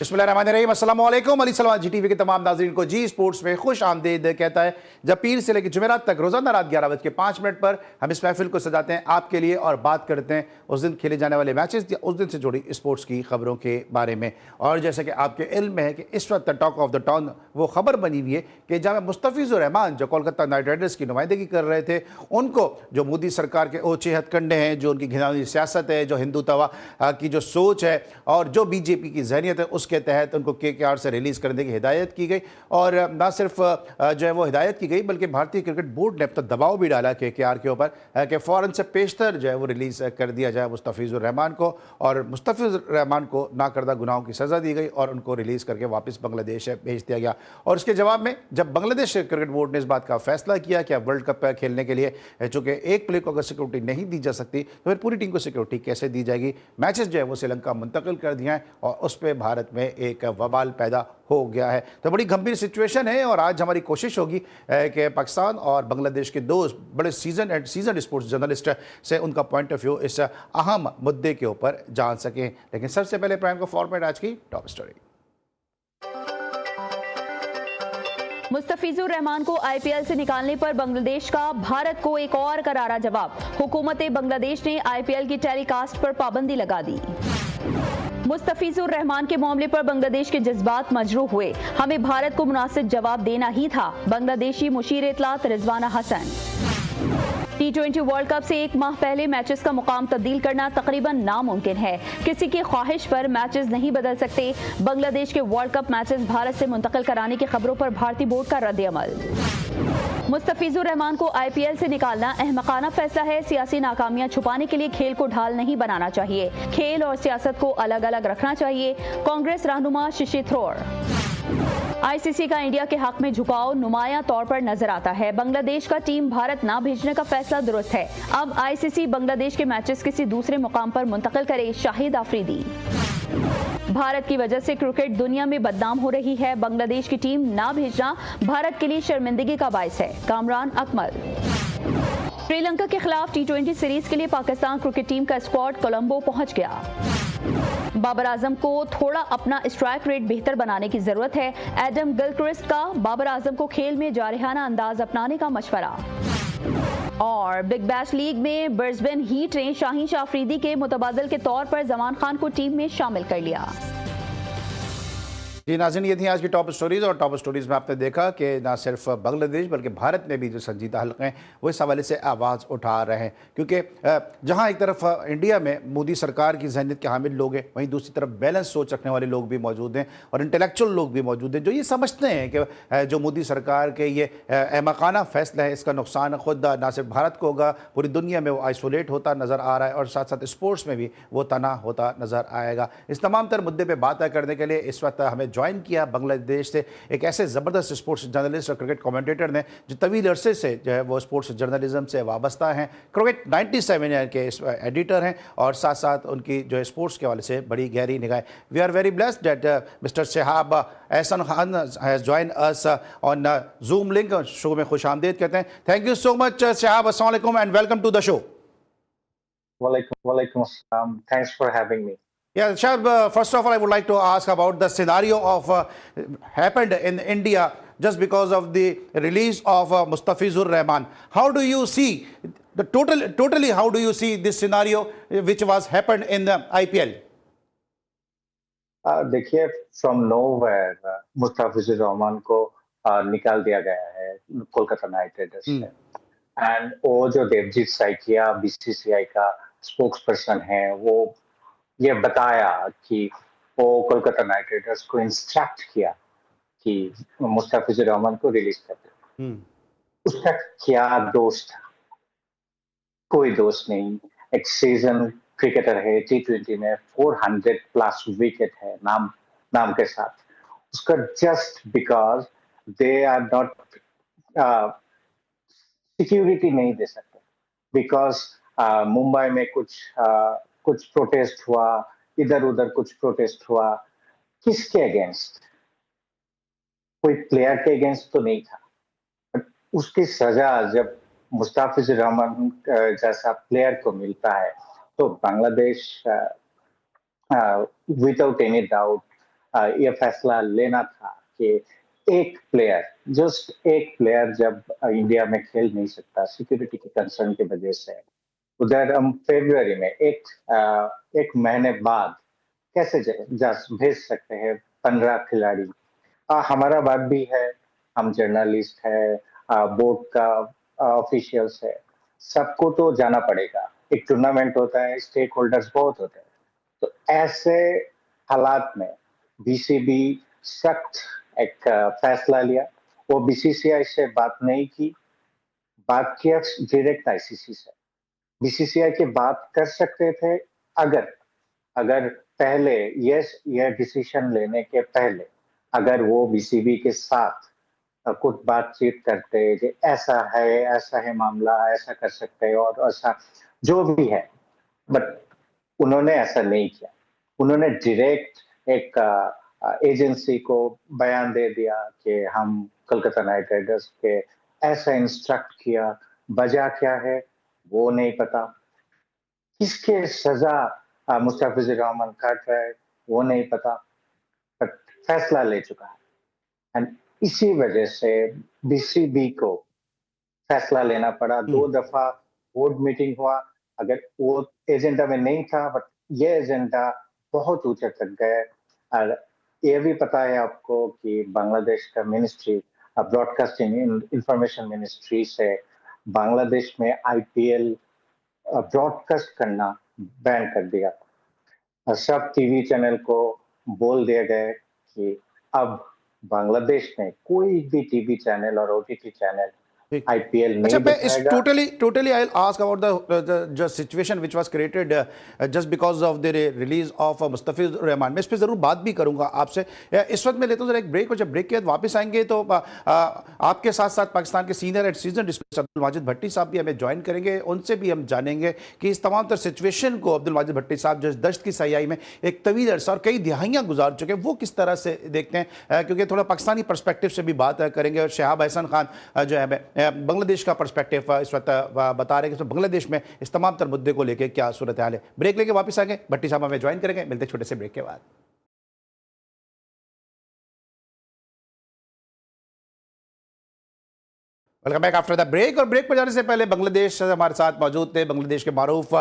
बिस्मिल्लाहिर्रहमानिर्रहीम, अस्सलामु अलैकुम। अली सलमान जी टीवी के तमाम नाज़रीन को जी स्पोर्ट्स में खुश आमदीद कहता है। जब पीर से लेकर जुमेरात तक रोजाना रात 11:05 पर हम इस महफिल को सजाते हैं आपके लिए और बात करते हैं उस दिन खेले जाने वाले मैचेस या उस दिन से जुड़ी स्पोर्ट्स की खबरों के बारे में। और जैसे कि आपके इल्म में है कि इस वक्त टॉक ऑफ द टाउन वो खबर बनी हुई है कि जहाँ मुस्तफिजुर रहमान जो कोलकाता नाइट राइडर्स की नुमाइंदगी कर रहे थे, उनको जो मोदी सरकार के ओछे हथकंडे हैं, जो उनकी घिनौनी सियासत है, जो हिंदुत्व की जो सोच है और जो बीजेपी की जहनीत है, उसके तहत उनको केकेआर से रिलीज़ करने की हिदायत की गई। और ना सिर्फ जो है वो हिदायत की गई बल्कि भारतीय क्रिकेट बोर्ड ने अब तक दबाव भी डाला केकेआर के ऊपर कि फ़ौरन से पेशतर जो है वो रिलीज़ कर दिया जाए मुस्तफिजुर रहमान को। और मुस्तफिजुर रहमान को नाकर्दा गुनाहों की सज़ा दी गई और उनको रिलीज़ करके वापस बांग्लादेश भेज दिया गया। और उसके जवाब में जब बांग्लादेश क्रिकेट बोर्ड ने इस बात का फैसला किया कि अब वर्ल्ड कप खेलने के लिए चूँकि एक प्लेयर को अगर सिक्योरिटी नहीं दी जा सकती तो फिर पूरी टीम को सिक्योरिटी कैसे दी जाएगी। मैचेस जो है वो श्रीलंका मुंतकिल कर दिया है और उस पर भारत में एक वबाल पैदा हो गया है। तो बड़ी गंभीर सिचुएशन है और आज हमारी कोशिश होगी कि पाकिस्तान और बांग्लादेश के दो बड़े सीजन स्पोर्ट्स जर्नलिस्ट से उनका पॉइंट ऑफ व्यू इस अहम मुद्दे के ऊपर जान सकें। लेकिन सबसे पहले प्राइम का फॉर्मेट आज की टॉप स्टोरी। मुस्तफिजुर रहमान को आईपीएल से निकालने पर बांग्लादेश का भारत को एक और करारा जवाब। हुकूमत बांग्लादेश ने आईपीएल की टेलीकास्ट पर पाबंदी लगा दी। मुस्तफिजुर रहमान के मामले पर बांग्लादेश के जज्बात मजरूह हुए। हमें भारत को मुनासिब जवाब देना ही था, बांग्लादेशी मुशीर इत्तलात Rizwana Hasan. T20 world cup से एक माह पहले मैचेस का मुकाम तब्दील करना तकरीबन नामुमकिन है। किसी की ख्वाहिश पर मैचेस नहीं बदल सकते। बांग्लादेश के वर्ल्ड कप मैचेस भारत से मुंतकिल कराने की खबरों पर भारतीय बोर्ड का रद्द-ए-अमल। मुस्तफिजुर रहमान को आईपीएल से निकालना अहमकाना फैसला है। सियासी नाकामियां छुपाने के लिए खेल को ढाल नहीं बनाना चाहिए। खेल और सियासत को अलग अलग रखना चाहिए। कांग्रेस रहनुमा शशि थरूर। आईसीसी का इंडिया के हक में झुकाव नुमायां तौर पर नजर आता है। बांग्लादेश का टीम भारत ना भेजने का फैसला दुरुस्त है। अब आईसीसी बांग्लादेश के मैचेस किसी दूसरे मुकाम पर मुंतकिल करे, शाहिद आफरीदी। भारत की वजह से क्रिकेट दुनिया में बदनाम हो रही है। बांग्लादेश की टीम ना भेजना भारत के लिए शर्मिंदगी का बायस है, कामरान अकमल। श्रीलंका के खिलाफ T20 सीरीज के लिए पाकिस्तान क्रिकेट टीम का स्क्वाड कोलंबो पहुंच गया। बाबर आजम को थोड़ा अपना स्ट्राइक रेट बेहतर बनाने की जरूरत है। एडम गिलक्रिस्ट का बाबर आजम को खेल में जारहाना अंदाज अपनाने का मशवरा। और बिग बैश लीग में ब्रिस्बेन हीट ने शाहीन शाह अफरीदी के मुतबादल के तौर पर जमान खान को टीम में शामिल कर लिया। जी नाज़रीन, ये थी आज की टॉप स्टोरीज़। और टॉप स्टोरीज़ में आपने देखा कि ना सिर्फ बांग्लादेश बल्कि भारत में भी जो संजीदा हल्के हैं वो इस हवाले से आवाज़ उठा रहे हैं। क्योंकि जहां एक तरफ इंडिया में मोदी सरकार की जहनीत के हामिल लोग हैं, वहीं दूसरी तरफ बैलेंस सोच रखने वाले लोग भी मौजूद हैं और इंटेलेक्चुअल लोग भी मौजूद हैं जो ये समझते हैं कि जो मोदी सरकार के ये अहमकाना फैसला है इसका नुकसान खुद ना सिर्फ भारत को होगा, पूरी दुनिया में वो आइसोलेट होता नज़र आ रहा है और साथ साथ स्पोर्ट्स में भी वो तना होता नज़र आएगा। इस तमाम तर मुद्दे पर बात करने के लिए इस वक्त हमें ज्वाइन किया बांग्लादेश से एक ऐसे ज़बरदस्त स्पोर्ट्स जर्नलिस्ट और क्रिकेट कमेंटेटर ने जो तवील अरसे से जो है वो स्पोर्ट्स जर्नलिज्म से वाबस्ता हैं। क्रिकेट 97 के एडिटर हैं और साथ साथ उनकी जो है स्पोर्ट्स के हवाले से बड़ी गहरी निगाह। We are very blessed that mister Shahab Ehsan Khan has join us on Zoom link. Show में खुश आमदीद कहते हैं। Thank you so much Shahab, अस्सलाम वालेकुम and welcome to the show. Walaikum assalam. Thanks for having me. Yeah, Shahab, first of all, I would like to ask about the scenario of happened in India just because of the release of Mustafizur Rahman. How do you see the totally? How do you see this scenario which was happened in the IPL? देखिए, from nowhere Mustafizur Rahman को निकाल दिया गया है Kolkata night Riders से। And वो जो Devjit Saikia BCCI का स्पोक्स पर्सन है, वो ये बताया कि वो कोलकाता नाइट राइडर्स को इंस्ट्रक्ट किया कि मुस्तफिजुर रहमान को रिलीज कर दे। उसका क्या दोष था? कोई दोष नहीं। एक सीजन क्रिकेटर है, T20 में 400 प्लस विकेट है नाम के साथ। उसका just because they are not security नहीं दे सकते, बिकॉज मुंबई में कुछ प्रोटेस्ट हुआ, इधर उधर कुछ प्रोटेस्ट हुआ। किसके अगेंस्ट? कोई प्लेयर के अगेंस्ट तो नहीं था। उसकी सजा जब मुस्तफिजुर रहमान जैसा प्लेयर को मिलता है तो बांग्लादेश विदाउट एनी डाउट ये फैसला लेना था कि एक प्लेयर, जस्ट एक प्लेयर जब इंडिया में खेल नहीं सकता सिक्योरिटी के कंसर्न की वजह से, उधर हम फरवरी में एक महीने बाद कैसे भेज सकते हैं 15 खिलाड़ी। हमारा बात भी है, हम जर्नलिस्ट है, बोर्ड का ऑफिशियल्स है, सबको तो जाना पड़ेगा। एक टूर्नामेंट होता है, स्टेक होल्डर्स बहुत होते हैं, तो ऐसे हालात में बीसीबी सख्त एक फैसला लिया। वो बीसीसीआई से बात नहीं की, बात किया डायरेक्ट आईसीसी से। बीसीसीआई की बात कर सकते थे अगर अगर पहले यह डिसीजन लेने के पहले अगर वो बीसीबी के साथ कुछ बातचीत करते कि ऐसा है मामला, ऐसा कर सकते हैं और ऐसा जो भी है, बट उन्होंने ऐसा नहीं किया। उन्होंने डायरेक्ट एक एजेंसी को बयान दे दिया कि हम कोलकाता नाइट राइडर्स के ऐसा इंस्ट्रक्ट किया, वजह क्या है वो नहीं पता, किसके सजा मुस्तफिजुर रहमान काट रहा है वो नहीं पता, बट फैसला ले चुका है। एंड इसी वजह से बीसीबी को फैसला लेना पड़ा। 2 दफा बोर्ड मीटिंग हुआ, अगर वो एजेंडा में नहीं था, बट ये एजेंडा बहुत ऊंचे तक गए। और ये भी पता है आपको कि बांग्लादेश का मिनिस्ट्री, ब्रॉडकास्टिंग इंफॉर्मेशन मिनिस्ट्री से बांग्लादेश में आईपीएल ब्रॉडकास्ट करना बैन कर दिया। सब टीवी चैनल को बोल दिया गया कि अब बांग्लादेश में कोई भी टीवी चैनल और ओटीटी चैनल आईपीएल अच्छा, नहीं मैं इस दिखाएगा। Totally I ask about the situation which was created just because of the release of Mustafizur Rahman. मैं इस पर जरूर बात भी करूंगा आपसे। इस वक्त मैं लेता हूं जरा एक ब्रेक, और जब ब्रेक के बाद वापस आएंगे तो आपके साथ साथ पाकिस्तान के senior and season Abdul Majid Bhatti साहब भी हमें ज्वाइन करेंगे। उनसे भी हम जानेंगे कि इस तमाम तर सिचुएशन को अब्दुल माजिद भट्टी साहब जो दश्त की सयाई में एक तवील अरसा और कई दिहाइयां गुजार चुके हैं, वो किस तरह से देखते हैं, क्योंकि थोड़ा पाकिस्तानी परस्पेक्टिव से भी बात करेंगे। और शहाब एहसान खान जो है बांग्लादेश का पर्सपेक्टिव इस वक्त बता रहे हैं कि बांग्लादेश में इस तमाम तर मुद्दे को लेकर क्या सूरत हाल है। ब्रेक लेके वापस आएंगे, भट्टी साहब हमें ज्वाइन करेंगे। मिलते छोटे से ब्रेक के बाद। Welcome back after the break. और ब्रेक पर जाने से पहले बांग्लादेश हमारे साथ मौजूद थे, बांग्लादेश के मारूफ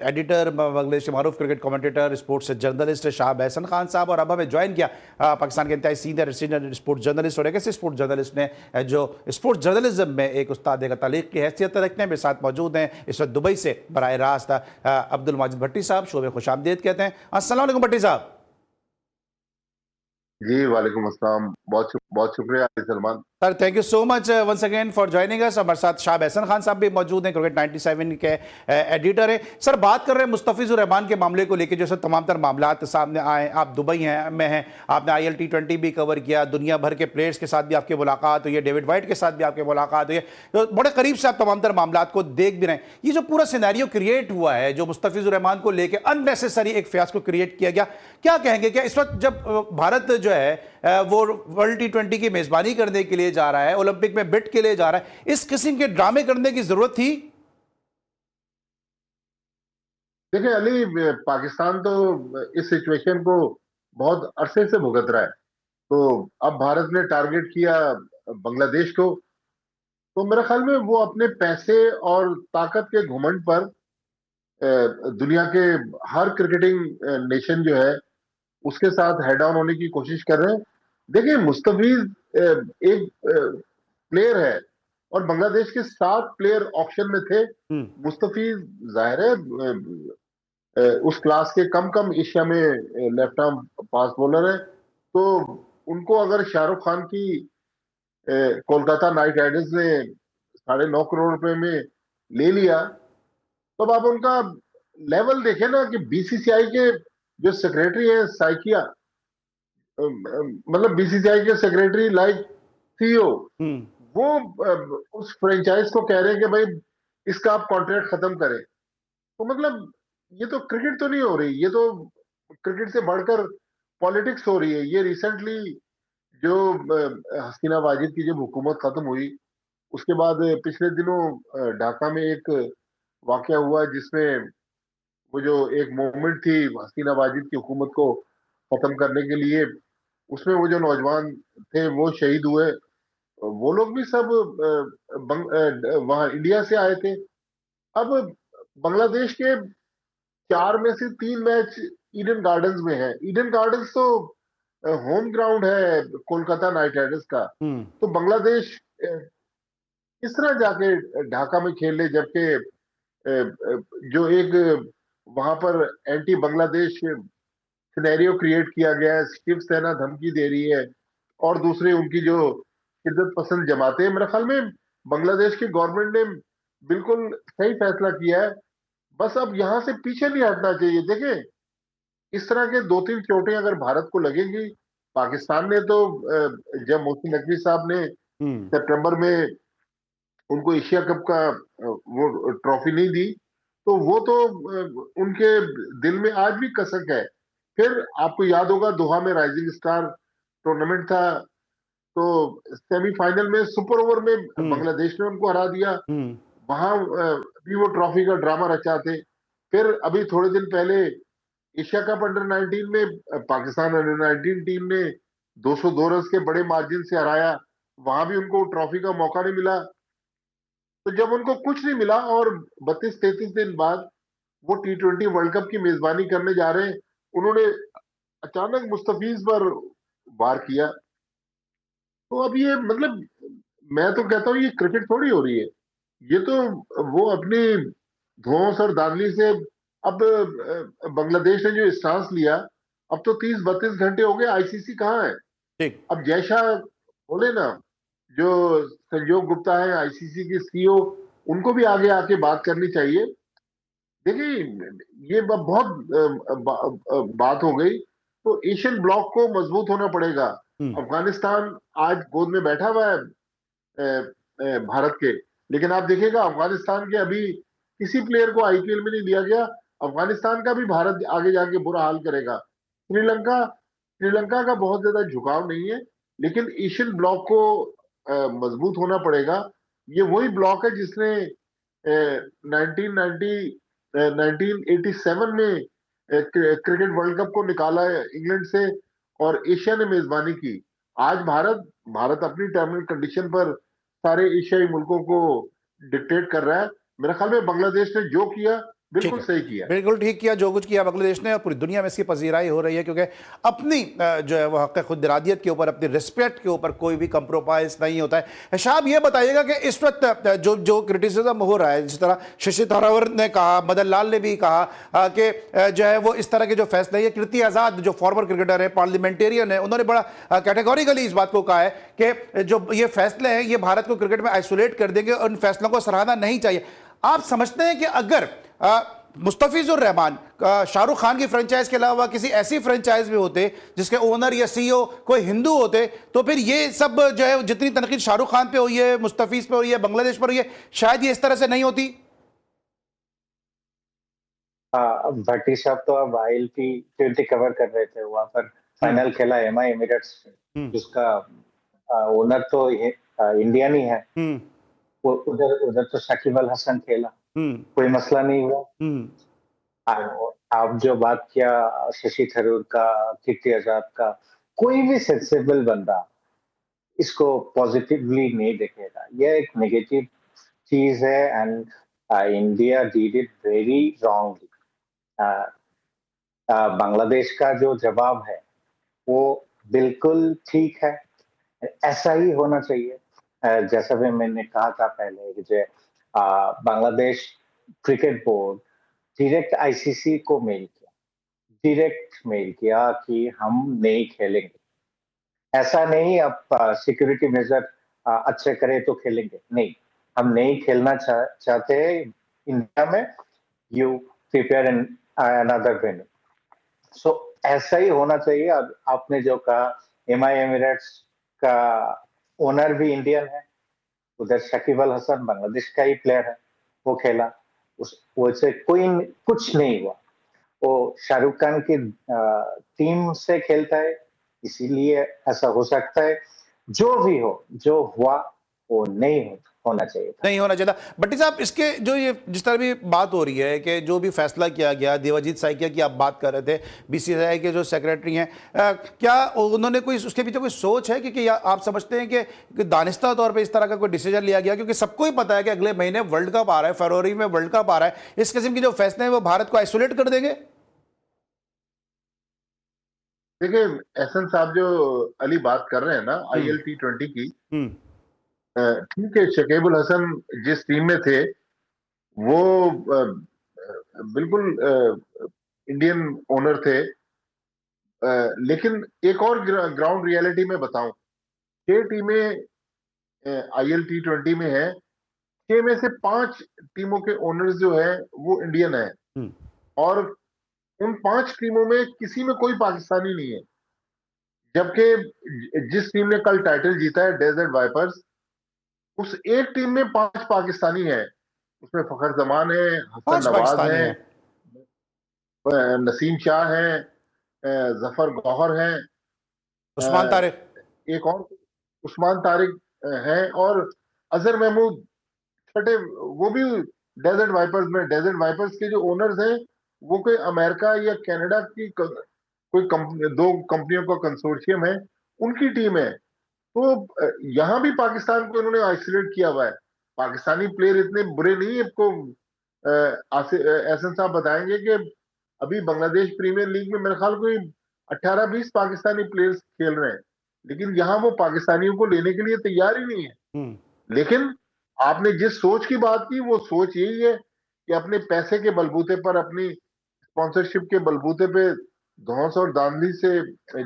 एडिटर, बांग्लादेश के मारूफ cricket commentator, sports journalist Shahab Ehsan Khan साहब। और अब हमें ज्वाइन किया पाकिस्तान के इंतहाई सीनियर स्पोर्ट्स जर्नलिस्ट और एक ऐसे स्पोर्ट्स जर्नलिस्ट ने जो स्पोर्ट्स जर्नलिज्म में एक उस्ताद का तालीक की हैसियत रखते हैं। मेरे साथ मौजूद हैं इस वक्त दुबई से बराह रास्त अब्दुल माजिद भट्टी साहब, शोबे खुशामदीद कहते हैं। अस्सलाम वालेकुम भट्टी साहब। जी वालेकुम अस्सलाम, बहुत शुक्रिया Salman sir, thank you so much once again for joining us. हमारे साथ शहाब एहसान खान साहब भी मौजूद हैं, क्रिकेट 97 के एडिटर हैं। सर, बात कर रहे हैं मुस्तफिजुर रहमान के मामले को लेकर, जैसे तमाम तर मामला सामने आए। आप दुबई में हैं, आपने IL T20 भी कवर किया, दुनिया भर के प्लेयर्स के साथ भी आपकी मुलाकात हुई है, डेविड वाइट के साथ भी आपकी मुलाकात हुई है, तो बड़े करीब से आप तमाम तर मामला को देख भी रहे हैं। ये जो पूरा सिनेरियो क्रिएट हुआ है, जो मुस्तफिजुर रहमान को लेकर अननेसेसरी एक फियास्को क्रिएट किया गया, क्या कहेंगे? क्या इस वक्त जब भारत जो है वो वर्ल्ड T20 की मेजबानी करने के लिए जा रहा है, ओलंपिक में बिट के लिए जा रहा है, इस किस्म के ड्रामे करने की जरूरत थी? देखिए अली, पाकिस्तान तो इस सिचुएशन को बहुत अरसे से भुगत रहा है। तो अब भारत ने टारगेट किया बांग्लादेश को, तो मेरे ख्याल में वो अपने पैसे और ताकत के घुमंड पर दुनिया के हर क्रिकेटिंग नेशन जो है उसके साथ हेड ऑन होने की कोशिश कर रहे हैं। देखिए, मुस्तफिज एक प्लेयर है और बांग्लादेश के 7 प्लेयर ऑप्शन में थे। मुस्तफिज जाहिर है उस क्लास के कम एशिया में लेफ्ट आर्म फास्ट बॉलर है, तो उनको अगर शाहरुख खान की कोलकाता नाइट राइडर्स ने 9.5 करोड़ रुपए में ले लिया, तो अब आप उनका लेवल देखें ना कि बीसीसीआई के जो सेक्रेटरी है साइकिया, मतलब बीसीसीआई के सेक्रेटरी लाइक सीईओ, वो उस फ्रेंचाइज को कह रहे हैं कि भाई इसका आप कॉन्ट्रैक्ट खत्म करें। तो मतलब ये तो क्रिकेट तो नहीं हो रही, ये तो क्रिकेट से बढ़कर पॉलिटिक्स हो रही है। ये रिसेंटली जो हसीना वाजिद की जब हुकूमत खत्म हुई, उसके बाद पिछले दिनों ढाका में एक वाकया हुआ जिसमें वो जो एक मूवमेंट थी हसीना वाजिद की हुकूमत को खत्म करने के लिए, उसमें वो जो नौजवान थे वो शहीद हुए। वो लोग भी सब वहां इंडिया से आए थे। अब बांग्लादेश के 4 में से 3 मैच ईडन गार्डन्स में है। ईडन गार्डन्स तो होम ग्राउंड है कोलकाता नाइट राइडर्स का। हम्म। तो बांग्लादेश किस तरह जाके ढाका में खेल ले, जबकि जो एक वहां पर एंटी बांग्लादेश सिनेरियो क्रिएट किया गया है, शिवसेना धमकी दे रही है, और दूसरे उनकी जो शिद्दत पसंद जमाते हैं। मेरे ख्याल में बांग्लादेश की गवर्नमेंट ने बिल्कुल सही फैसला किया है। बस अब यहां से पीछे नहीं हटना चाहिए। देखें, इस तरह के 2-3 चोटें अगर भारत को लगेंगी, पाकिस्तान ने तो जब मोहसिन नकवी साहब ने हम्म। सितंबर में उनको एशिया कप का वो ट्रॉफी नहीं दी, तो वो तो उनके दिल में आज भी कसक है। फिर आपको याद होगा दोहा में राइजिंग स्टार टूर्नामेंट था, तो सेमीफाइनल में सुपर ओवर में हम्म। बांग्लादेश ने उनको हरा दिया। हम्म। वहां भी वो ट्रॉफी का ड्रामा रचा थे। फिर अभी थोड़े दिन पहले एशिया कप अंडर 19 में पाकिस्तान अंडर 19 टीम ने 202 रन के बड़े मार्जिन से हराया। वहां भी उनको ट्रॉफी का मौका नहीं मिला। तो जब उनको कुछ नहीं मिला और 32-33 दिन बाद वो T20 वर्ल्ड कप की मेजबानी करने जा रहे हैं, उन्होंने अचानक मुस्तफिज पर वार किया। तो अब ये मतलब, मैं तो कहता हूँ ये क्रिकेट थोड़ी हो रही है, ये तो वो अपनी धौंस और दादली से। अब बांग्लादेश ने जो स्टांस लिया, अब तो 30-32 घंटे हो गए, आईसीसी कहाँ है? ठीक। अब जैसा बोले ना, जो संजोग गुप्ता है आईसीसी के सीईओ, उनको भी आगे आके बात करनी चाहिए। देखिए, ये बहुत बात हो गई। तो एशियन ब्लॉक को मजबूत होना पड़ेगा। हम्म। अफगानिस्तान आज गोद में बैठा हुआ है भारत के, लेकिन आप देखिएगा अफगानिस्तान के अभी किसी प्लेयर को आईपीएल में नहीं लिया गया। अफगानिस्तान का भी भारत आगे जाके बुरा हाल करेगा। श्रीलंका का बहुत ज्यादा झुकाव नहीं है, लेकिन एशियन ब्लॉक को मजबूत होना पड़ेगा। ये वही ब्लॉक है जिसने 1987 में क्रिकेट वर्ल्ड कप को निकाला है इंग्लैंड से, और एशिया ने मेजबानी की। आज भारत अपनी टर्मिनल कंडीशन पर सारे एशियाई मुल्कों को डिक्टेट कर रहा है। मेरे ख्याल में बांग्लादेश ने जो किया ठीक बिल्कुल है, सही किया। बिल्कुल ठीक किया जो कुछ किया बांग्लादेश ने, और पूरी दुनिया में इसकी पजीराई हो रही है, क्योंकि अपनी जो है वो हक खुद इरादियत के ऊपर, अपनी रिस्पेक्ट के ऊपर कोई भी कंप्रोमाइज नहीं होता है। शाह, ये बताइएगा कि इस वक्त जो क्रिटिसिज्म हो रहा है, जिस तरह शशि थरूर ने कहा, मदन लाल ने भी कहा कि जो है वो इस तरह के जो फैसले, ये कीर्ति आजाद जो फॉर्मर क्रिकेटर है, पार्लियामेंटेरियन है, उन्होंने बड़ा कैटेगोरिकली इस बात को कहा है कि जो ये फैसले हैं ये भारत को क्रिकेट में आइसोलेट कर देंगे और इन फैसलों को सराहना नहीं चाहिए। आप समझते हैं कि अगर मुस्तफिजुर रहमान शाहरुख खान की फ्रेंचाइज के अलावा किसी ऐसी फ्रेंचाइज में होते जिसके ओनर या सीईओ कोई हिंदू होते, तो फिर ये सब जो है जितनी तनकीद शाहरुख खान पे हुई है, मुस्तफिज पे हुई है, बांग्लादेश पर हुई है, शायद ये इस तरह से नहीं होती। भट्टी साहब तो अब ILT20 कवर कर रहे थे, वहां पर फाइनल खेला MI एमिरेट्स, जिसका ओनर तो इंडियन ही है। वो उधर तो शकीब अल हसन खेला, कोई मसला नहीं हुआ। आप जो बात किया शशि थरूर का, कीर्ति आजाद का, कोई भी सेंसेबल बंदा इसको पॉजिटिवली नहीं देखेगा। यह एक नेगेटिव चीज है, and India did it very wrongly. Bangladesh का जो जवाब है वो बिल्कुल ठीक है, ऐसा ही होना चाहिए। जैसा भी मैंने कहा था पहले कि जो Bangladesh cricket board direct ICC को डायरेक्ट मेल किया कि हम नहीं खेलेंगे। ऐसा नहीं अब सिक्योरिटी मेजर अच्छे करे तो खेलेंगे, नहीं, हम नहीं खेलना चाहते इंडिया में, you prepare in another venue. So ऐसा ही होना चाहिए। अब आपने जो कहा, MI एमिरेट्स का ओनर भी इंडियन है, उधर शकीब अल हसन बांग्लादेश का ही प्लेयर है, वो खेला, उससे कोई कुछ नहीं हुआ। वो शाहरुख खान की टीम से खेलता है, इसीलिए ऐसा हो सकता है। जो भी हो, जो हुआ वो नहीं होना चाहिए था। नहीं होना चाहिए था। भट्टी साहब, इसके जो ये जिस तरह भी बात हो रही है कि जो भी फैसला किया गया, देवाजीत साइकिया की आप बात कर रहे थे, बीसीसीआई के जो सेक्रेटरी हैं, क्या उन्होंने कोई उसके पीछे कोई सोच है कि आप समझते हैं कि दानिस्ता तौर पे इस तरह का कोई डिसीजन लिया गया? क्योंकि सबको ही पता है कि अगले महीने वर्ल्ड कप आ रहा है, फरवरी में वर्ल्ड कप आ रहा है। इस किस्म की जो फैसले हैं वो भारत को आइसोलेट कर देंगे? देखिए, एहसन साहब जो अली बात कर रहे हैं ना IL T20 की, ठीक है, शकीबुल हसन जिस टीम में थे वो बिल्कुल इंडियन ओनर थे, लेकिन एक और ग्राउंड रियलिटी में बताऊं, 6 टीमें IL T20 में है, 6 में से 5 टीमों के ओनर्स जो है वो इंडियन है, और उन 5 टीमों में किसी में कोई पाकिस्तानी नहीं है। जबकि जिस टीम ने कल टाइटल जीता है, डेजर्ट वाइपर्स, उस एक टीम में 5 पाकिस्तानी है। उसमें फखर जमान है, हसन 5 नवाज पाकिस्तानी है, हैं। नसीम शाह है, जफर गौहर है, उस्मान तारिक। एक और उस्मान तारिक है, और अजहर महमूद छठे, वो भी डेजर्ट वाइपर्स में। डेजर्ट वाइपर्स के जो ओनर्स हैं वो कोई अमेरिका या कनाडा की कोई कंपनी, 2 कंपनियों का कंसोर्शियम है, उनकी टीम है। तो यहां भी पाकिस्तान को इन्होंने आइसोलेट किया हुआ है। पाकिस्तानी प्लेयर इतने बुरे नहीं है। आपको एहसन साहब बताएंगे कि अभी बांग्लादेश प्रीमियर लीग में मेरे ख्याल कोई 18-20 पाकिस्तानी प्लेयर्स खेल रहे हैं, लेकिन यहाँ वो पाकिस्तानियों को लेने के लिए तैयार ही नहीं है। लेकिन आपने जिस सोच की बात की, वो सोच यही है कि अपने पैसे के बलबूते पर, अपनी स्पॉन्सरशिप के बलबूते पे धौंस और धांधली से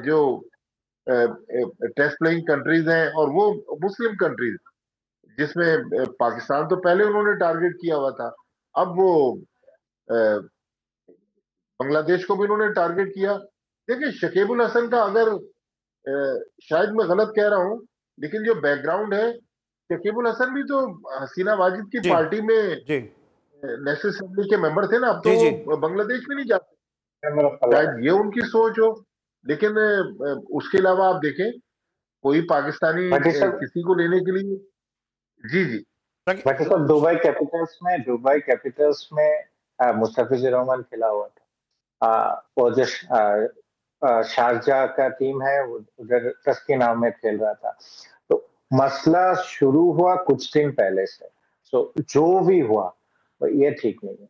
जो टेस्ट प्लेइंग कंट्रीज हैं, और वो मुस्लिम कंट्रीज, जिसमें पाकिस्तान तो पहले उन्होंने टारगेट किया हुआ था, अब वो बांग्लादेश को भी उन्होंने टारगेट किया। देखिए, शकीबुल हसन का, अगर शायद मैं गलत कह रहा हूं, लेकिन जो बैकग्राउंड है, शकीबुल हसन भी तो हसीना वाजिद की जी पार्टी में जी नेशनल असेंबली के मेंबर थे ना। अब तो जी जी। वो बांग्लादेश में नहीं जाते, शायद ये उनकी सोच हो। लेकिन उसके अलावा आप देखें, कोई पाकिस्तानी भट्टी साहब, किसी को लेने के लिए। जी जी। भट्टी साहब, दुबई कैपिटल्स में मुस्तफिजुर रहमान खेला हुआ था। वो जो शारजा का टीम है, उधर टस्की नाम में खेल रहा था। तो मसला शुरू हुआ कुछ दिन पहले से। सो जो भी हुआ ये ठीक नहीं है।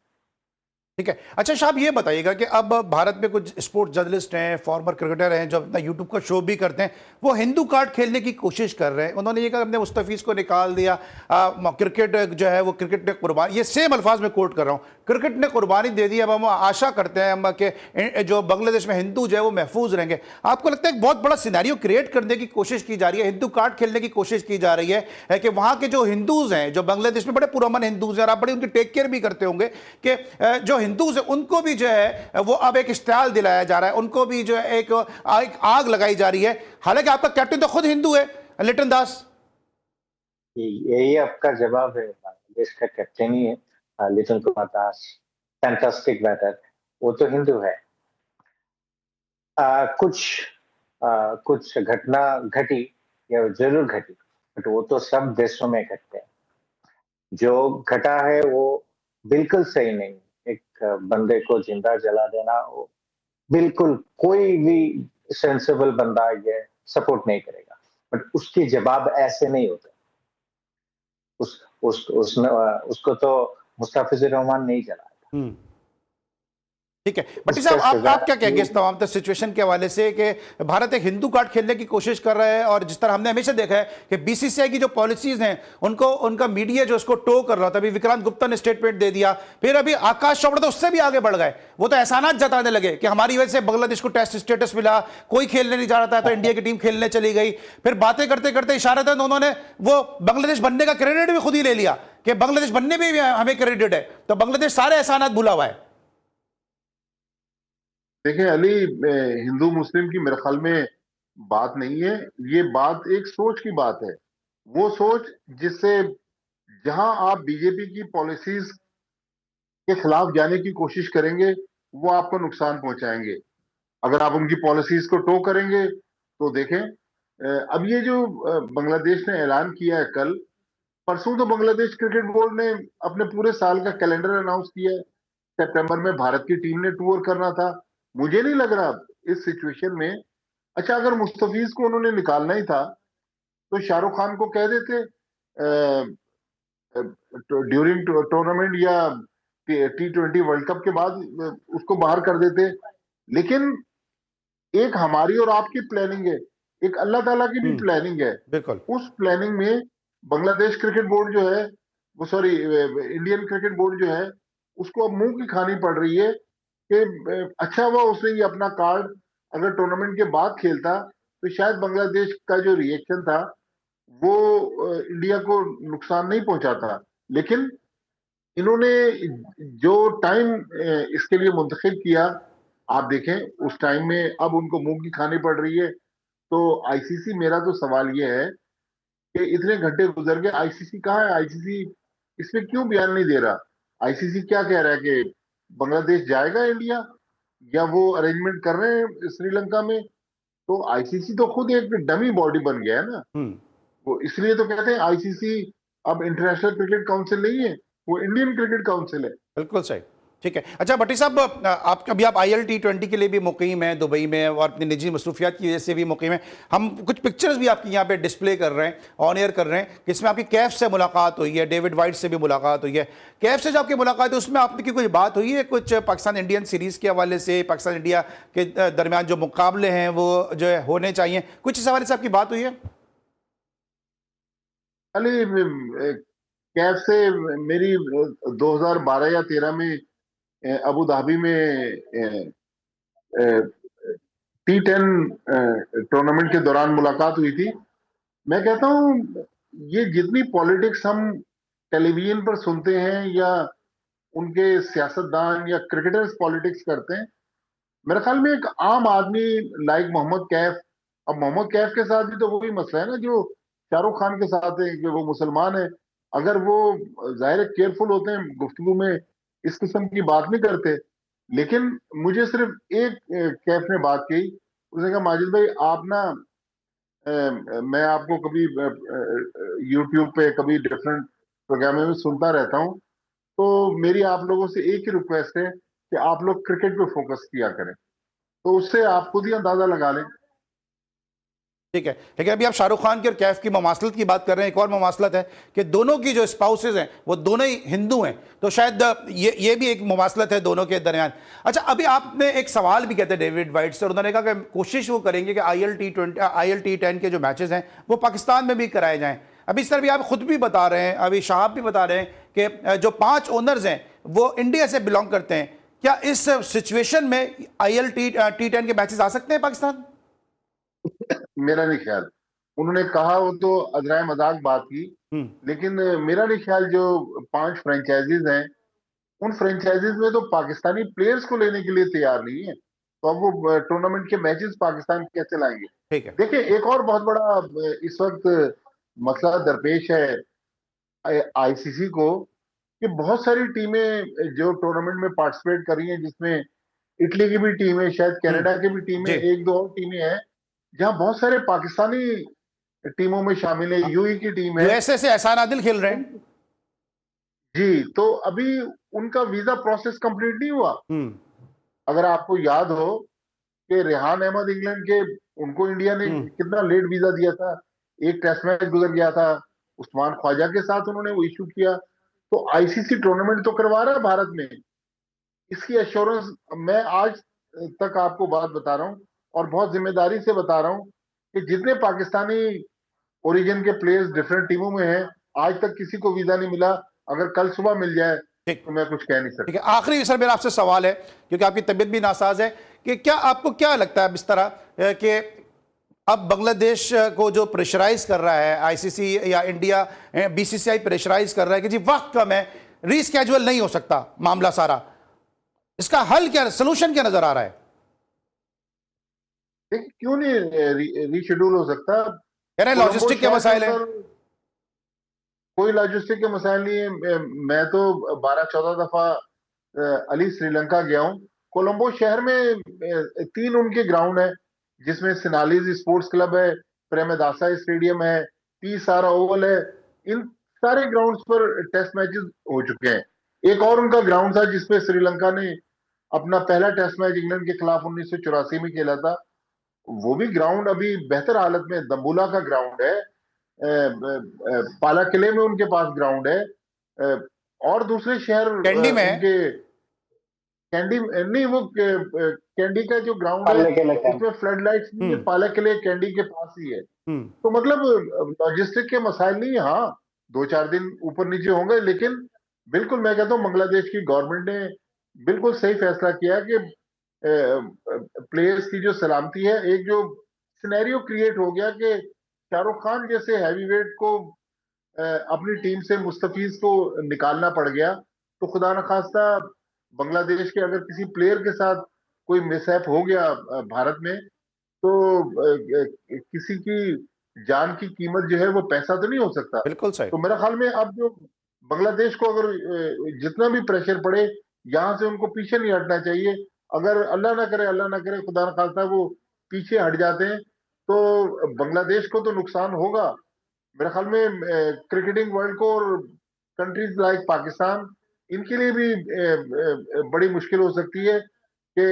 ठीक है। अच्छा साहब, ये बताइएगा कि अब भारत में कुछ स्पोर्ट्स जर्नलिस्ट हैं, फॉर्मर क्रिकेटर हैं, जो अपना यूट्यूब का शो भी करते हैं, वो हिंदू कार्ड खेलने की कोशिश कर रहे हैं। उन्होंने ये कहा हमने मुस्तफीज को निकाल दिया, क्रिकेट जो है वो क्रिकेट ने कुर्बानी, ये सेम अल्फाज में कोट कर रहा हूँ, क्रिकेट ने कुर्बानी दे दी। अब हम आशा करते हैं हम कि जो बांग्लादेश में हिंदू जो है वो महफूज रहेंगे। आपको लगता है एक बहुत बड़ा सिनेरियो क्रिएट करने की कोशिश की जा रही है, हिंदू कार्ड खेलने की कोशिश की जा रही है कि वहां के जो हिंदूज हैं, जो बांग्लादेश में बड़े पुरअमन हिंदूज हैं, और आप बड़ी उनकी टेक केयर भी करते होंगे, कि जो हिंदूज हैं उनको भी जो है वो अब एक इश्तियाल दिलाया जा रहा है, उनको भी जो है एक आग लगाई जा रही है। हालांकि आपका कैप्टन तो खुद हिंदू है, लिटन दास। यही आपका जवाब है। बांग्लादेश का कैप्टन ही है लिटन कुमार दास, फैंटास्टिक बैटर। वो तो हिंदू है। कुछ घटना घटी या जरूर घटी, बट वो तो सब देशों में घटते हैं। जो घटा है वो बिल्कुल सही नहीं। एक बंदे को जिंदा जला देना, वो बिल्कुल कोई भी सेंसिबल बंदा ये सपोर्ट नहीं करेगा। बट उसके जवाब ऐसे नहीं होते। उसको तो मुस्तफिजुर रहमान नहीं जलाया। ठीक है। भट्टी साहब, आप क्या कहेंगे इस तमाम सिचुएशन के हवाले से कि भारत एक हिंदू कार्ड खेलने की कोशिश कर रहा है, और जिस तरह हमने हमेशा देखा है कि बीसीसीआई की जो पॉलिसीज हैं उनको, उनका मीडिया जो उसको टो कर रहा था। अभी विक्रांत गुप्ता ने स्टेटमेंट दे दिया, फिर अभी आकाश चोपड़ा तो उससे भी आगे बढ़ गए, वो तो एहसानात जताने लगे कि हमारी वजह से बांग्लादेश को टेस्ट स्टेटस मिला, कोई खेलने नहीं जा रहा था तो इंडिया की टीम खेलने चली गई। फिर बातें करते करते इशारतन उन्होंने वो बांग्लादेश बनने का क्रेडिट भी खुद ही ले लिया कि बांग्लादेश बनने में भी हमें क्रेडिट है। तो बांग्लादेश सारे एहसानात भूला हुआ है। देखिए अली, हिंदू मुस्लिम की मेरे ख्याल में बात नहीं है, ये बात एक सोच की बात है। वो सोच जिससे, जहां आप बीजेपी की पॉलिसीज के खिलाफ जाने की कोशिश करेंगे, वो आपको नुकसान पहुंचाएंगे। अगर आप उनकी पॉलिसीज को टो करेंगे तो देखें, अब ये जो बांग्लादेश ने ऐलान किया है कल परसों तो बांग्लादेश क्रिकेट बोर्ड ने अपने पूरे साल का कैलेंडर अनाउंस किया है। सितंबर में भारत की टीम ने टूर करना था। मुझे नहीं लग रहा इस सिचुएशन में, अच्छा अगर मुस्तफिज को उन्होंने निकालना ही था तो शाहरुख खान को कह देते ड्यूरिंग टूर्नामेंट या T20 वर्ल्ड कप के बाद उसको बाहर कर देते। लेकिन एक हमारी और आपकी प्लानिंग है, एक अल्लाह ताला की भी प्लानिंग है। बिल्कुल। उस प्लानिंग में बांग्लादेश क्रिकेट बोर्ड जो है, वो सॉरी इंडियन क्रिकेट बोर्ड जो है, उसको अब मुंह की खानी पड़ रही है कि अच्छा हुआ उसने ये अपना कार्ड अगर टूर्नामेंट के बाद खेलता तो शायद बांग्लादेश का जो रिएक्शन था वो इंडिया को नुकसान नहीं पहुंचाता। लेकिन इन्होंने जो टाइम इसके लिए मुंतखब किया, आप देखें उस टाइम में अब उनको मुंह की खानी पड़ रही है। तो आईसीसी, मेरा तो सवाल ये है कि इतने घंटे गुजर गए, आईसीसी कहाँ है? आईसीसी इसमें क्यों बयान नहीं दे रहा? आईसीसी क्या कह रहा है कि बांग्लादेश जाएगा इंडिया, या वो अरेंजमेंट कर रहे हैं श्रीलंका में? तो आईसीसी तो खुद एक डमी बॉडी बन गया है ना। वो इसलिए तो कहते हैं आईसीसी अब इंटरनेशनल क्रिकेट काउंसिल नहीं है, वो इंडियन क्रिकेट काउंसिल है। बिल्कुल सही। ठीक है। अच्छा भट्टी साहब, आप अभी आप ILT20 के लिए भी मुकीम हैं दुबई में और अपनी निजी मसरूफियात की वजह से भी मुकीम हैं। हम कुछ पिक्चर्स भी आपकी यहाँ पे डिस्प्ले कर रहे हैं, ऑन एयर कर रहे हैं, जिसमें आपकी कैफ से मुलाकात हुई है, डेविड वाइट से भी मुलाकात हुई है। कैफ से जो आपकी मुलाकात है उसमें आपने की कोई बात हुई है कुछ पाकिस्तान इंडियन सीरीज़ के हवाले से, पाकिस्तान इंडिया के दरमियान जो मुकाबले हैं वो जो है होने चाहिए, कुछ इस हवाले से आपकी बात हुई है? खाली कैफ से मेरी 2012 या 13 में अबू धाबी में T10 टूर्नामेंट के दौरान मुलाकात हुई थी। मैं कहता हूं ये जितनी पॉलिटिक्स हम टेलीविजन पर सुनते हैं या उनके सियासतदान या क्रिकेटर्स पॉलिटिक्स करते हैं, मेरे ख्याल में एक आम आदमी लाइक मोहम्मद कैफ, अब मोहम्मद कैफ के साथ भी तो वही मसला है ना जो शाहरुख खान के साथ है कि वो मुसलमान है। अगर वो जाहिर केयरफुल होते हैं, गुफ्तगू में इस किस्म की बात नहीं करते। लेकिन मुझे सिर्फ एक कैफ ने बात की, उसने कहा माजिद भाई आप ना, मैं आपको कभी यूट्यूब पे कभी डिफरेंट प्रोग्राम में सुनता रहता हूँ, तो मेरी आप लोगों से एक ही रिक्वेस्ट है कि आप लोग क्रिकेट पे फोकस किया करें। तो उससे आप खुद ही अंदाजा लगा लें। ठीक है। लेकिन अभी आप शाहरुख खान की और कैफ की ममासलत की बात कर रहे हैं। एक और ममासलत है कि दोनों की जो स्पाउसेज हैं वो दोनों ही हिंदू हैं, तो शायद ये भी एक ममासलत है दोनों के दरमियान। अच्छा, अभी आपने एक सवाल भी कहते हैं डेविड वाइट से, और उन्होंने कहा कि कोशिश वो करेंगे कि ILT10 के जो मैचेस हैं वो पाकिस्तान में भी कराए जाएं। अभी इस तरह भी आप खुद भी बता रहे हैं, अभी शाहब भी बता रहे हैं कि जो 5 ओनर्स हैं वो इंडिया से बिलोंग करते हैं। क्या इस सिचुएशन में ILT10 के मैचेस आ सकते हैं पाकिस्तान? मेरा नहीं ख्याल। उन्होंने कहा वो तो अजराय मजाक बात की, लेकिन मेरा नहीं ख्याल जो 5 फ्रेंचाइजीज हैं उन फ्रेंचाइजीज में तो पाकिस्तानी प्लेयर्स को लेने के लिए तैयार नहीं है, तो अब वो टूर्नामेंट के मैचेस पाकिस्तान कैसे लाएंगे? ठीक है। देखिए एक और बहुत बड़ा इस वक्त मसला दरपेश है आईसीसी को कि बहुत सारी टीमें जो टूर्नामेंट में पार्टिसिपेट कर रही हैं, जिसमें इटली की भी टीम है, शायद कनाडा की भी टीम है, जी। एक दो और टीमें हैं जहां बहुत सारे पाकिस्तानी टीमों में शामिल है। यूएई की टीम है, यूएसए से एहसान आदिल खेल रहे हैं। जी। तो अभी उनका वीजा प्रोसेस कंप्लीट नहीं हुआ। अगर आपको याद हो कि रेहान अहमद इंग्लैंड के, उनको इंडिया ने कितना लेट वीजा दिया था, एक टेस्ट मैच गुजर गया था, उस्मान ख्वाजा के साथ उन्होंने वो इशू किया। तो आईसीसी टूर्नामेंट तो करवा रहा है भारत में, इसकी एश्योरेंस मैं आज तक आपको बात बता रहा हूं और बहुत जिम्मेदारी से बता रहा हूं कि जितने पाकिस्तानी ओरिजिन के प्लेयर्स डिफरेंट टीमों में हैं, आज तक किसी को वीजा नहीं मिला। अगर कल सुबह मिल जाए तो मैं कुछ कह नहीं सकता। ठीक है। आखिरी सर मेरा आपसे सवाल है, क्योंकि आपकी तबीयत भी नासाज है, कि क्या आपको क्या लगता है इस तरह कि अब बांग्लादेश को जो प्रेशराइज कर रहा है आईसीसी या इंडिया, बीसीसीआई प्रेशराइज कर रहा है कि जी वक्त कम है, रीस्केजुअल नहीं हो सकता मामला सारा, इसका हल क्या, सोल्यूशन क्या नजर आ रहा है? देखिए क्यों नहीं रीशेड्यूल हो सकता? कह रहे हैं लॉजिस्टिक के मसाइल है। कोई लॉजिस्टिक के मसाइल नहीं है। मैं तो 12-14 दफा अली श्रीलंका गया हूँ। कोलंबो शहर में 3 उनके ग्राउंड है, जिसमें सिनालीज स्पोर्ट्स क्लब है, प्रेमदासा स्टेडियम है, टी सारा ओवल है। इन सारे ग्राउंड्स पर टेस्ट मैचेस हो चुके हैं। एक और उनका ग्राउंड था जिसपे श्रीलंका ने अपना पहला टेस्ट मैच इंग्लैंड के खिलाफ 1984 में खेला था। वो भी ग्राउंड अभी बेहतर हालत में, दम्बुला का ग्राउंड है, पाला किले में उनके पास ग्राउंड है, और दूसरे शहर कैंडी में है। उनके कैंडी नहीं, वो कैंडी का जो ग्राउंड है उसमें फ्लड लाइट्स नहीं है, पाला किले कैंडी के पास ही है। तो मतलब लॉजिस्टिक के मसाइल नहीं, हाँ 2-4 दिन ऊपर नीचे होंगे, लेकिन बिल्कुल मैं कहता हूँ बांग्लादेश की गवर्नमेंट ने बिल्कुल सही फैसला किया कि प्लेयर्स की जो सलामती है, एक जो सिनेरियो क्रिएट हो गया कि शाहरुख खान जैसे हैवीवेट को अपनी टीम से मुस्तफिज को निकालना पड़ गया, तो खुदा न खास्ता बांग्लादेश के अगर किसी प्लेयर के साथ कोई मिसहैप हो गया भारत में, तो किसी की जान की कीमत जो है वो पैसा तो नहीं हो सकता। बिल्कुल सही। तो मेरा ख्याल में अब जो बांग्लादेश को अगर जितना भी प्रेशर पड़े, यहां से उनको पीछे नहीं हटना चाहिए। अगर अल्लाह ना करे खुदा न खास्ता वो पीछे हट जाते हैं, तो बांग्लादेश को तो नुकसान होगा। मेरे ख्याल में क्रिकेटिंग वर्ल्ड को और कंट्रीज लाइक पाकिस्तान, इनके लिए भी बड़ी मुश्किल हो सकती है कि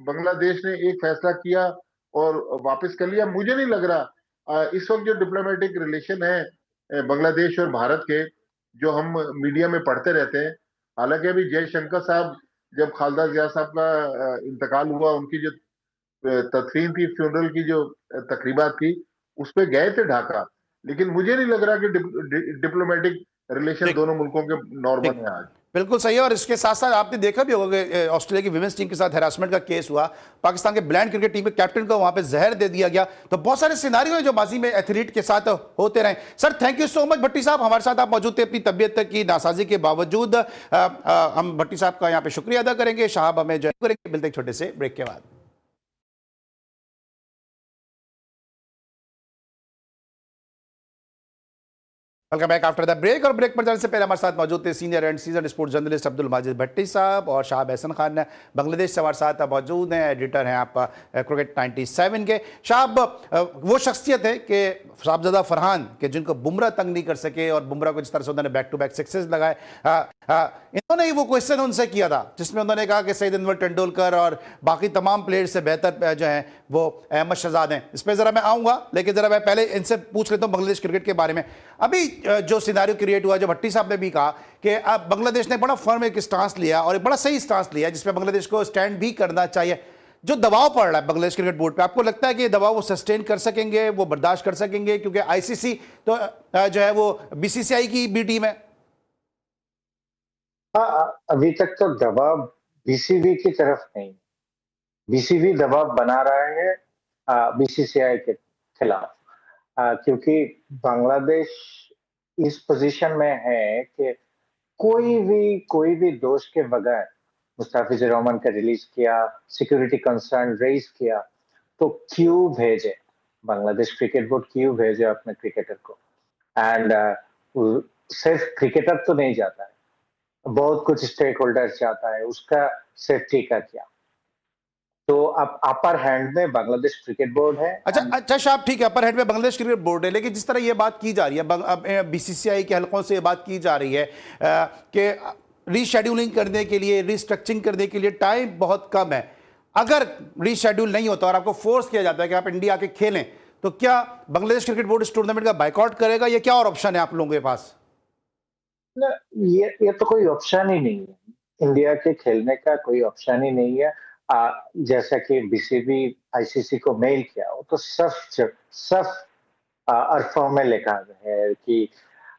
बांग्लादेश ने एक फैसला किया और वापस कर लिया। मुझे नहीं लग रहा इस वक्त जो डिप्लोमेटिक रिलेशन है बांग्लादेश और भारत के, जो हम मीडिया में पढ़ते रहते हैं, हालांकि अभी जयशंकर साहब जब खालदा जिया साहब का इंतकाल हुआ, उनकी जो तदफीन थी, फ्यूनरल की जो तकरीबात थी, उस पे गए थे ढाका, लेकिन मुझे नहीं लग रहा कि डिप्लोमेटिक रिलेशन दोनों मुल्कों के नॉर्मल हैं आज। बिल्कुल सही है। और इसके साथ साथ आपने देखा भी होगा कि ऑस्ट्रेलिया की विमेंस टीम के साथ हैरासमेंट का केस हुआ, पाकिस्तान के ब्लाइंड क्रिकेट टीम के कैप्टन को वहां पे जहर दे दिया गया। तो बहुत सारे सिनारियो हैं जो माजी में एथलीट के साथ होते रहे। Sir thank you so much Bhatti साहब, हमारे साथ आप मौजूद थे अपनी तबीयत की नासाजी के बावजूद। हम भट्टी साहब का यहाँ पे शुक्रिया अदा करेंगे। शाहब हमें ज्वाइन करेंगे, मिलते हैं छोटे से ब्रेक के बाद। Welcome back after the break. और ब्रेक पर जाने से पहले हमारे साथ मौजूद थे senior and season sports journalist Abdul Majid Bhatti साहब और शाहब एहसन खान बांग्लादेश से हमारे साथ मौजूद हैं, एडिटर हैं आप क्रिकेट 97 के। शाहब वो शख्सियत है कि साहबजादा फरहान के जिनको बुमराह तंग नहीं कर सके, और बुमराह को जिस तरह से उन्होंने बैक टू बैक सिक्सेस लगाए, इन्होंने ही वो क्वेश्चन उनसे किया था जिसमें उन्होंने कहा कि सईद अनवर तेंदुलकर और बाकी तमाम प्लेयर्स से बेहतर जो हैं वो अहमद शहजाद हैं। इस पर ज़रा मैं आऊँगा, लेकिन ज़रा मैं पहले इनसे पूछ लेता हूँ बांग्लादेश क्रिकेट के बारे में। अभी जो सिनारियो क्रिएट हुआ, जो भट्टी साहब ने भी कहा कि अब बांग्लादेश ने बड़ा फर्म एक स्टांस लिया और एक बड़ा सही स्टांस लिया जिसमें बांग्लादेश को स्टैंड भी करना चाहिए। जो दबाव पड़ रहा है बांग्लादेश क्रिकेट बोर्ड पे, आपको लगता है कि ये दबाव वो सस्टेन कर सकेंगे, वो बर्दाश्त कर सकेंगे? क्योंकि आईसीसी तो जो है वो बीसीसीआई की भी टीम है। अभी तक तो दबाव बीसीबी की तरफ नहीं, बीसीबी दबाव बना रहा है बीसीसीआई के खिलाफ, क्योंकि बांग्लादेश इस पोजीशन में है कि कोई भी दोष के बगैर मुस्ताफिजुर रहमान का रिलीज किया, सिक्योरिटी कंसर्न रेज किया, तो क्यों भेजे बांग्लादेश क्रिकेट बोर्ड, क्यों भेजे अपने क्रिकेटर को? एंड सिर्फ क्रिकेटर तो नहीं जाता है, बहुत कुछ स्टेक होल्डर्स जाता है, उसका सेफ्टी का क्या? तो अब अपर हैंड में बांग्लादेश क्रिकेट बोर्ड है। अच्छा शाह, ठीक है, अपर हैंड में बांग्लादेश क्रिकेट बोर्ड है, लेकिन जिस तरह ये बात की जा रही है, बीसीसीआई के हलकों से ये बात की जा रही है कि रीशेड्यूलिंग करने के लिए, रिस्ट्रक्चरिंग करने के लिए टाइम बहुत कम है। अगर रीशेड्यूल नहीं होता और आपको फोर्स किया जाता है कि आप इंडिया के खेलें, तो क्या बांग्लादेश क्रिकेट बोर्ड इस टूर्नामेंट का बाइकआउट करेगा? ये क्या और ऑप्शन है आप लोगों के पास? ये तो कोई ऑप्शन ही नहीं है, इंडिया के खेलने का कोई ऑप्शन ही नहीं है। जैसा कि बीसीबी आईसीसी को मेल किया, वो तो सब अरफों में लिखा है कि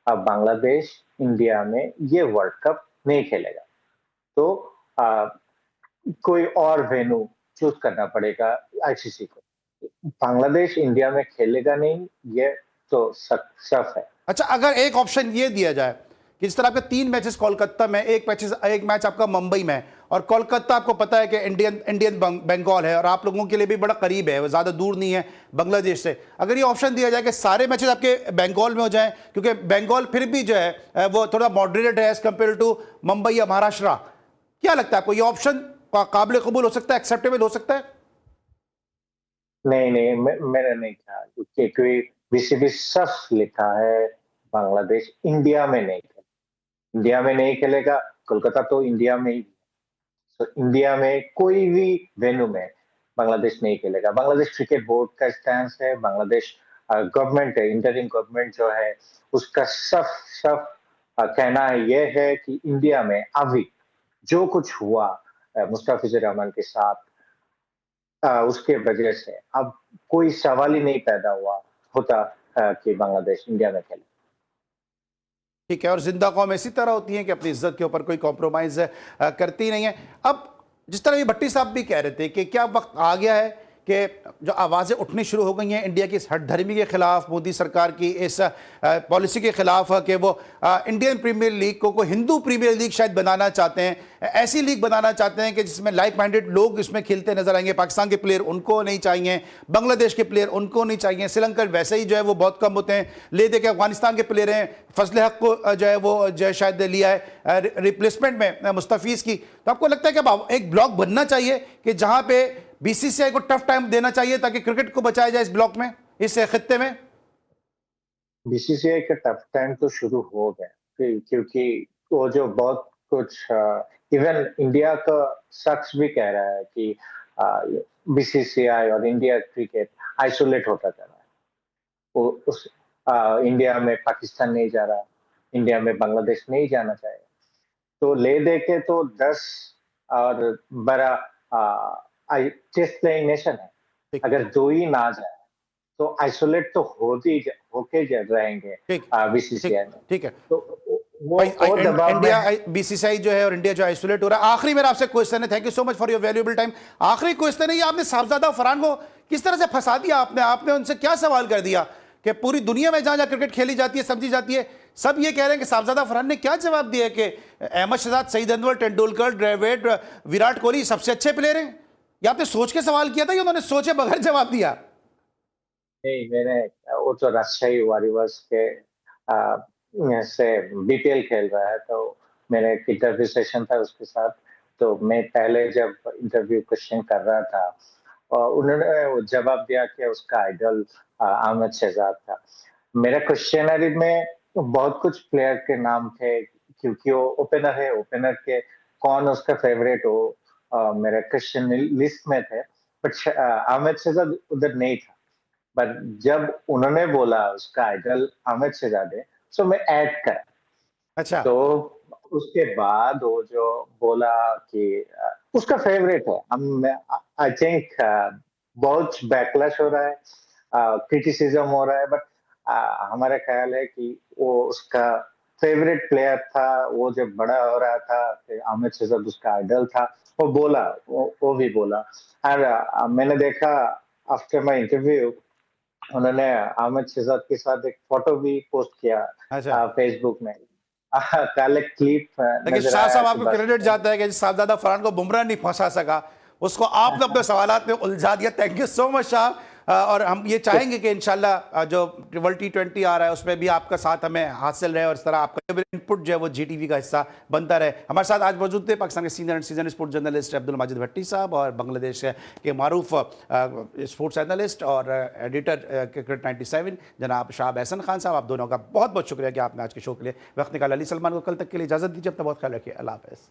बांग्लादेश इंडिया में ये वर्ल्ड कप नहीं खेलेगा, तो कोई और वेन्यू चूज करना पड़ेगा आईसीसी को। बांग्लादेश इंडिया में खेलेगा नहीं, ये तो सफ है। अच्छा, अगर एक ऑप्शन ये दिया जाए कि जिस तरह आपके 3 मैचेस कोलकाता में, एक मैच आपका मुंबई में, और कोलकाता आपको पता है कि इंडियन बंगाल है और आप लोगों के लिए भी बड़ा करीब है, वो ज़्यादा दूर नहीं है बांग्लादेश से। अगर ये ऑप्शन दिया जाए कि सारे मैचेस आपके बंगाल में हो जाएं, क्योंकि बंगाल फिर भी जो है वो थोड़ा मॉडरेट है एज कम्पेयर टू मुंबई या महाराष्ट्र, क्या लगता है आपको ये ऑप्शन काबिल कबूल हो सकता है, एक्सेप्टेबल हो सकता है? नहीं, मेरा नहीं ख्याल, क्योंकि बीसीबी सफ लिखा है, बांग्लादेश इंडिया में नहीं खेलेगा। इंडिया में नहीं खेलेगा, कोलकाता तो इंडिया में ही, तो इंडिया में कोई भी वेन्यू में बांग्लादेश नहीं खेलेगा। बांग्लादेश क्रिकेट बोर्ड का स्टैंड है, बांग्लादेश गवर्नमेंट है, इंटरिम गवर्नमेंट जो है उसका सब सब कहना ये है कि इंडिया में अभी जो कुछ हुआ मुस्तफिजुर रहमान के साथ, उसके वजह से अब कोई सवाल ही नहीं पैदा हुआ होता कि बांग्लादेश इंडिया में खेले। ठीक है, और जिंदा कौम इसी तरह होती है कि अपनी इज्जत के ऊपर कोई कॉम्प्रोमाइज करती नहीं है। अब जिस तरह ये भट्टी साहब भी कह रहे थे कि क्या वक्त आ गया है कि जो आवाज़ें उठनी शुरू हो गई हैं इंडिया की इस हठधर्मी के खिलाफ, मोदी सरकार की इस पॉलिसी के खिलाफ कि वो इंडियन प्रीमियर लीग को हिंदू प्रीमियर लीग शायद बनाना चाहते हैं, ऐसी लीग बनाना चाहते हैं कि जिसमें लाइक माइंडेड लोग इसमें खेलते नजर आएंगे। पाकिस्तान के प्लेयर उनको नहीं चाहिए, बांग्लादेश के प्लेयर उनको नहीं चाहिए, श्रीलंका वैसे ही जो है वो बहुत कम होते हैं, ले दे के अफगानिस्तान के प्लेयर हैं, फजल हक को जो है वो जो है शायद लिया है रिप्लेसमेंट में मुस्तफीज़ की। तो आपको लगता है कि अब एक ब्लॉक बनना चाहिए कि जहां पे बीसीसीआई को टफ टाइम देना चाहिए ताकि क्रिकेट को बचाया जाए इस ब्लॉक में, इस खित्ते में? बीसीसीआई का टफ टाइम तो शुरू हो गया क्योंकि वो जो बहुत कुछ इवन इंडिया का शख्स भी कह रहा है कि बीसीसीआई और इंडिया क्रिकेट आइसोलेट होता जा रहा है। वो उस इंडिया में पाकिस्तान नहीं जा रहा, इंडिया में बांग्लादेश नहीं जाना चाहिए, तो ले दे के तो 10 और बड़ा टेस्ट प्लेइंग नेशन है, अगर दो ही ना जाए तो आइसोलेट तो होके रहेंगे बीसीसीआई में। ठीक है, तो वो इंडिया बीसीसीआई जो है और इंडिया जो आइसोलेट हो रहा है। आखिरी मेरा आपसे क्वेश्चन है, thank you so much for your valuable time. आखिरी क्वेश्चन है, ये आपने साहबजादा फरहान को किस तरह से फंसा दिया? आपने उनसे क्या सवाल कर दिया कि पूरी दुनिया में जहां जहां क्रिकेट खेली जाती है, समझी जाती है, सब ये कह रहे हैं कि साहबजादा फरहान ने क्या जवाब दिया कि अहमद शहजाद, सईद अनवर, तेंदुलकर, द्रविड़, विराट कोहली सबसे अच्छे प्लेयर हैं? या आपने सोच के सवाल किया था या उन्होंने सोचे बगैर जवाब दिया? नहीं, मैंने वो तो राजशाही वारिवर्स के से बीपीएल खेल रहा है, तो मेरा एक इंटरव्यू सेशन था उसके साथ, तो मैं पहले जब इंटरव्यू क्वेश्चन कर रहा था और उन्होंने जवाब दिया कि उसका आइडल अहमद शहजाद था। मेरा क्वेश्चनरी में बहुत कुछ प्लेयर के नाम थे क्योंकि वो ओपनर है, ओपनर के कौन उसका फेवरेट हो मेरा क्वेश्चन लिस्ट में थे, बट अहमद शहजाद उधर नहीं था। बट जब उन्होंने बोला उसका आइडल अहमद शहजाद है, तो मैं ऐड करा। अच्छा, तो उसके बाद वो जो बोला कि उसका फेवरेट है, हम आई थिंक बहुत बैकलैश हो रहा है, क्रिटिसिज्म हो रहा है, बट हमारा ख्याल है कि वो उसका फेवरेट प्लेयर था। वो जब बड़ा हो रहा था अहमद शहजाद उसका आइडल था, वो बोला, वो भी बोला। और मैंने देखा आफ्टर माय इंटरव्यू उन्होंने अहमद शहजाद के साथ एक फोटो भी पोस्ट किया फेसबुक में। कल एक क्लिप लेकिन शाह साहब आपको क्रेडिट जाता है कि साहबजादा फरहान को बुमराह नहीं फंसा सका, उसको आपने अपने सवालात में उलझा दिया। थैंक यू सो मच साहब। और हम ये चाहेंगे कि इंशाल्लाह जो वर्ल्ड T20 आ रहा है उसमें भी आपका साथ हमें हासिल रहे और इस तरह आपका इनपुट जो है वो जीटीवी का हिस्सा बनता रहे। हमारे साथ आज मौजूद थे पाकिस्तान के senior and season sports journalist Abdul Majid Bhatti साहब और बांग्लादेश के मारूफ स्पोर्ट्स एनालिस्ट और एडिटर क्रिकेट 97 जनाब शाहब एहसन खान साहब। आप दोनों का बहुत बहुत शुक्रिया कि आपने आज के शो के लिए वक्त निकाला। अली सलमान को कल तक के लिए इजाज़त दीजिए, अपना बहुत ख्याल रखिए। अल्लाह हाफ़िज़।